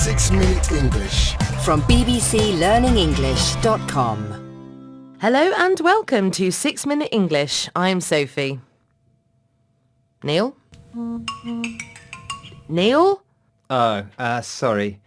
6 Minute English from bbclearningenglish.com. Hello and welcome to 6 Minute English. I'm Sophie. Neil? Neil? Sorry.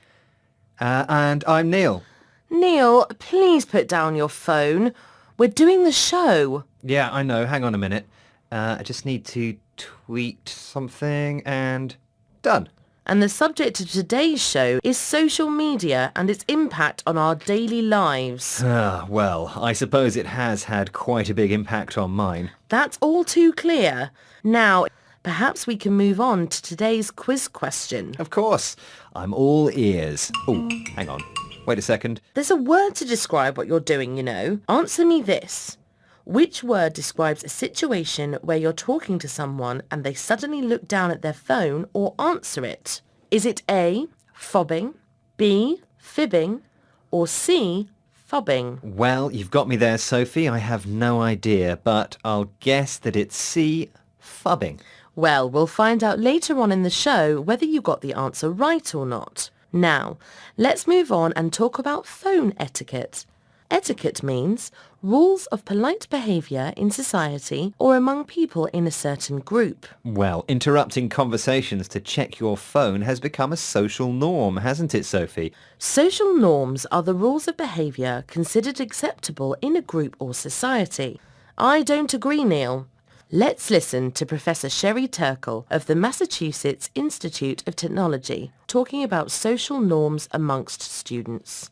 And I'm Neil. Neil, please put down your phone. We're doing the show. Yeah, I know. Hang on a minute. I just need to tweet something and done. And the subject of today's show is social media and its impact on our daily lives. Well, I suppose it has had quite a big impact on mine. That's all too clear. Now, perhaps we can move on to today's quiz question. Of course. I'm all ears. Oh, hang on. Wait a second. There's a word to describe what you're doing, you know. Answer me this. Which word describes a situation where you're talking to someone and they suddenly look down at their phone or answer it? Is it A, fobbing, B, fibbing, or C, fubbing? Well, you've got me there, Sophie. I have no idea, but I'll guess that it's C, fubbing. Well, we'll find out later on in the show whether you got the answer right or not. Now, let's move on and talk about phone etiquette. Etiquette means rules of polite behaviour in society or among people in a certain group. Well, interrupting conversations to check your phone has become a social norm, hasn't it, Sophie? Social norms are the rules of behaviour considered acceptable in a group or society. I don't agree, Neil. Let's listen to Professor Sherry Turkle of the Massachusetts Institute of Technology talking about social norms amongst students.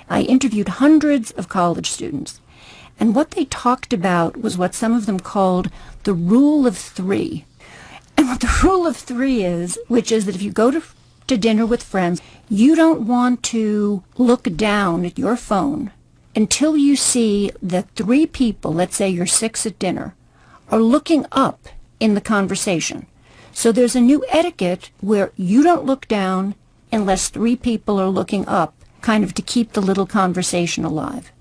I interviewed hundreds of college students, and what they talked about was what some of them called the rule of three. And what the rule of three is, which is that if you go to dinner with friends, you don't want to look down at your phone until you see that three people, let's say you're six at dinner, are looking up in the conversation. So there's a new etiquette where you don't look down unless three people are looking up, kind of to keep the little conversation alive.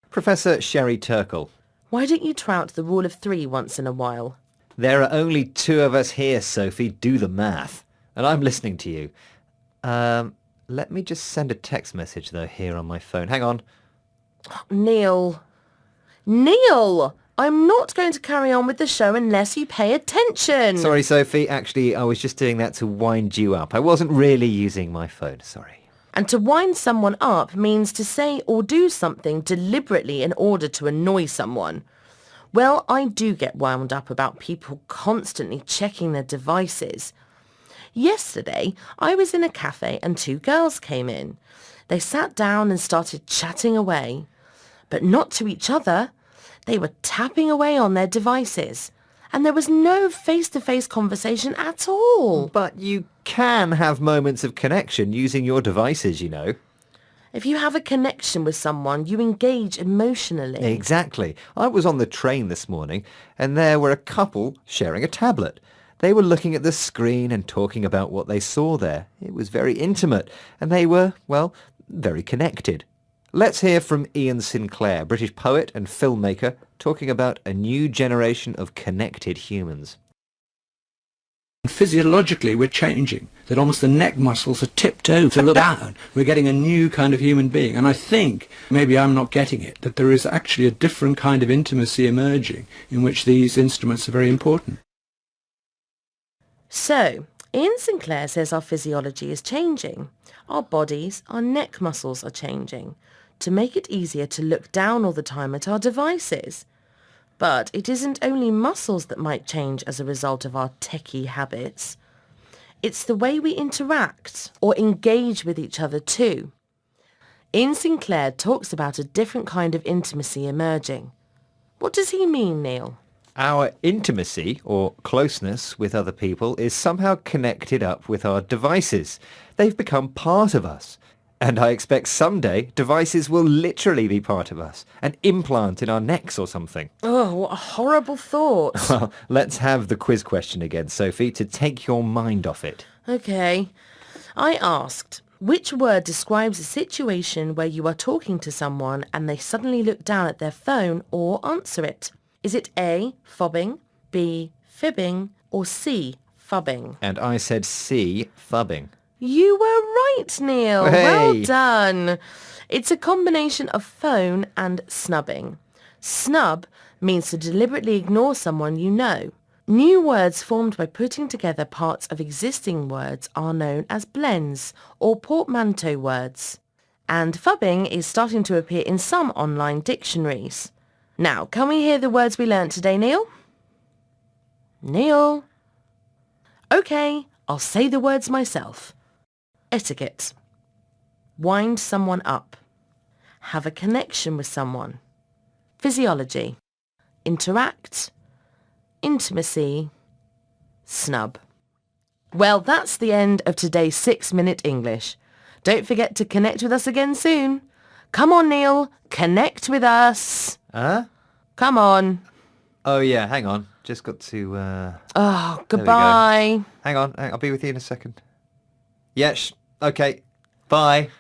Professor Sherry Turkle. Why don't you try out the rule of three once in a while? There are only two of us here, Sophie. Do the math. And I'm listening to you. Let me just send a text message, though, here on my phone. Hang on. Neil! I'm not going to carry on with the show unless you pay attention. Sorry, Sophie. Actually, I was just doing that to wind you up. I wasn't really using my phone. Sorry. And to wind someone up means to say or do something deliberately in order to annoy someone. Well, I do get wound up about people constantly checking their devices. Yesterday, I was in a cafe and two girls came in. They sat down and started chatting away, but not to each other. They were tapping away on their devices, and there was no face-to-face conversation at all. But you can have moments of connection using your devices, you know. If you have a connection with someone, you engage emotionally. Exactly. I was on the train this morning, and there were a couple sharing a tablet. They were looking at the screen and talking about what they saw there. It was very intimate, and they were, well, very connected. Let's hear from Sinclair, British poet and filmmaker, talking about a new generation of connected humans. Physiologically, we're changing, that almost the neck muscles are tipped over to look down. We're getting a new kind of human being. And I think, maybe I'm not getting it, that there is actually a different kind of intimacy emerging in which these instruments are very important. So, Ian Sinclair says our physiology is changing. Our bodies, our neck muscles are changing to make it easier to look down all the time at our devices. But it isn't only muscles that might change as a result of our techie habits. It's the way we interact or engage with each other too. Ian Sinclair talks about a different kind of intimacy emerging. What does he mean, Neil? Our intimacy, or closeness with other people, is somehow connected up with our devices. They've become part of us. And I expect someday devices will literally be part of us, an implant in our necks or something. Oh, what a horrible thought. Well, let's have the quiz question again, Sophie, to take your mind off it. Okay. I asked, which word describes a situation where you are talking to someone and they suddenly look down at their phone or answer it? Is it A, fobbing, B, fibbing, or C, fubbing. And I said C, fubbing. You were right, Neil. Hey. Well done. It's a combination of phone and snubbing. Snub means to deliberately ignore someone you know. New words formed by putting together parts of existing words are known as blends or portmanteau words. And fubbing is starting to appear in some online dictionaries. Now, can we hear the words we learnt today, Neil? Neil? Okay, I'll say the words myself. Etiquette. Wind someone up. Have a connection with someone. Physiology. Interact. Intimacy. Snub. Well, that's the end of today's 6-Minute English. Don't forget to connect with us again soon. Come on, Neil. Connect with us. Huh? Come on. Oh, yeah, hang on. Just got to... Oh, There we go. goodbye. Hang on, I'll be with you in a second. Yeah, okay. Bye.